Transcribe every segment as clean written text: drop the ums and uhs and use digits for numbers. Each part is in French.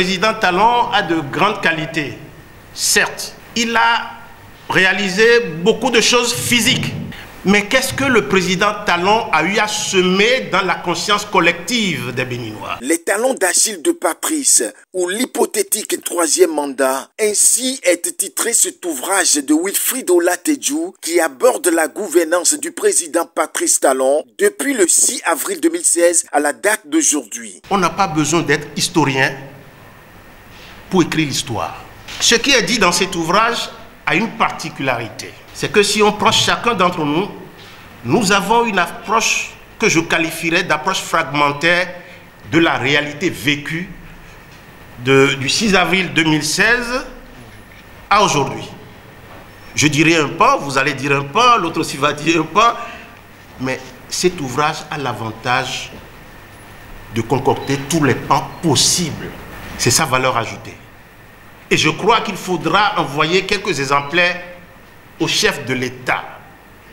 président Talon a de grandes qualités. Certes, il a réalisé beaucoup de choses physiques. Mais qu'est-ce que le président Talon a eu à semer dans la conscience collective des Béninois? Les talons d'Achille de Patrice, ou l'hypothétique troisième mandat, ainsi est titré cet ouvrage de Wilfrid Olatedjou qui aborde la gouvernance du président Patrice Talon depuis le 6 avril 2016 à la date d'aujourd'hui. On n'a pas besoin d'être historien pour écrire l'histoire. Ce qui est dit dans cet ouvrage a une particularité. C'est que si on prend chacun d'entre nous, nous avons une approche que je qualifierais d'approche fragmentaire de la réalité vécue du 6 avril 2016 à aujourd'hui. Je dirai un pas, vous allez dire un pas, l'autre aussi va dire un pas, mais cet ouvrage a l'avantage de concocter tous les pans possibles. C'est sa valeur ajoutée. Et je crois qu'il faudra envoyer quelques exemplaires au chef de l'État.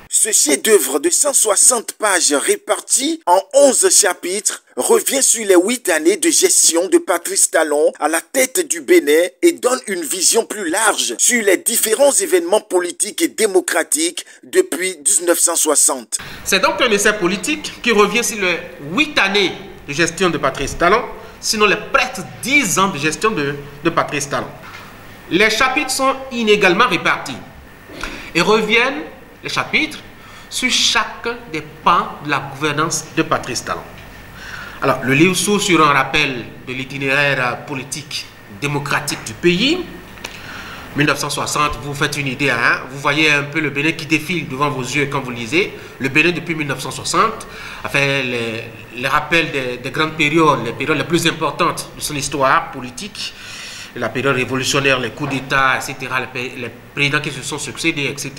Ce chef-d'œuvre de 160 pages réparties en 11 chapitres revient sur les 8 années de gestion de Patrice Talon à la tête du Bénin et donne une vision plus large sur les différents événements politiques et démocratiques depuis 1960. C'est donc un essai politique qui revient sur les 8 années de gestion de Patrice Talon, sinon les presque 10 ans de gestion de Patrice Talon. Les chapitres sont inégalement répartis et reviennent, les chapitres, sur chacun des pans de la gouvernance de Patrice Talon. Alors, le livre s'ouvre sur un rappel de l'itinéraire politique démocratique du pays. 1960, vous faites une idée, hein? Vous voyez un peu le Bénin qui défile devant vos yeux quand vous lisez. Le Bénin depuis 1960 a fait les rappels des grandes périodes, les périodes les plus importantes de son histoire politique. La période révolutionnaire, les coups d'État, etc., les présidents qui se sont succédés, etc.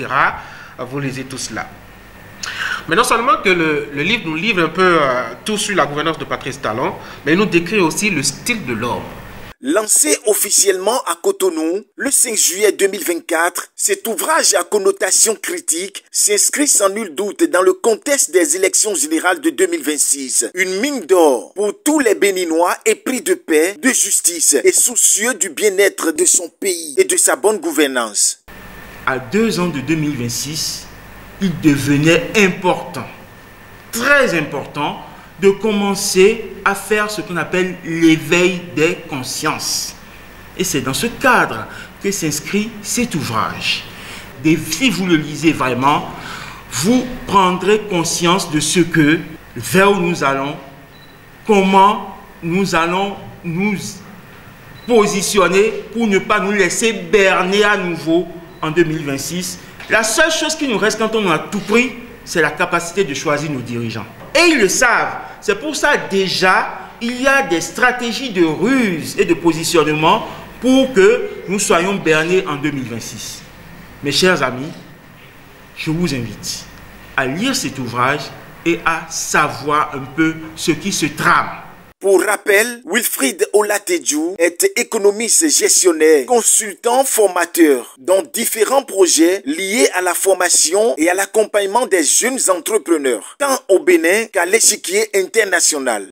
Vous lisez tout cela. Mais non seulement que le livre nous livre un peu tout sur la gouvernance de Patrice Talon, mais il nous décrit aussi le style de l'homme. Lancé officiellement à Cotonou le 5 juillet 2024, cet ouvrage à connotation critique s'inscrit sans nul doute dans le contexte des élections générales de 2026. Une mine d'or pour tous les Béninois épris de paix, de justice et soucieux du bien-être de son pays et de sa bonne gouvernance. À 2 ans de 2026, il devenait important, très important, de commencer à faire ce qu'on appelle l'éveil des consciences. Et c'est dans ce cadre que s'inscrit cet ouvrage. Et si vous le lisez vraiment, vous prendrez conscience de ce que, vers où nous allons, comment nous allons nous positionner pour ne pas nous laisser berner à nouveau en 2026. La seule chose qui nous reste quand on a tout pris, c'est la capacité de choisir nos dirigeants. Et ils le savent. C'est pour ça déjà, il y a des stratégies de ruse et de positionnement pour que nous soyons bernés en 2026. Mes chers amis, je vous invite à lire cet ouvrage et à savoir un peu ce qui se trame. Pour rappel, Wilfrid Olatedjou est économiste gestionnaire, consultant formateur dans différents projets liés à la formation et à l'accompagnement des jeunes entrepreneurs, tant au Bénin qu'à l'échiquier international.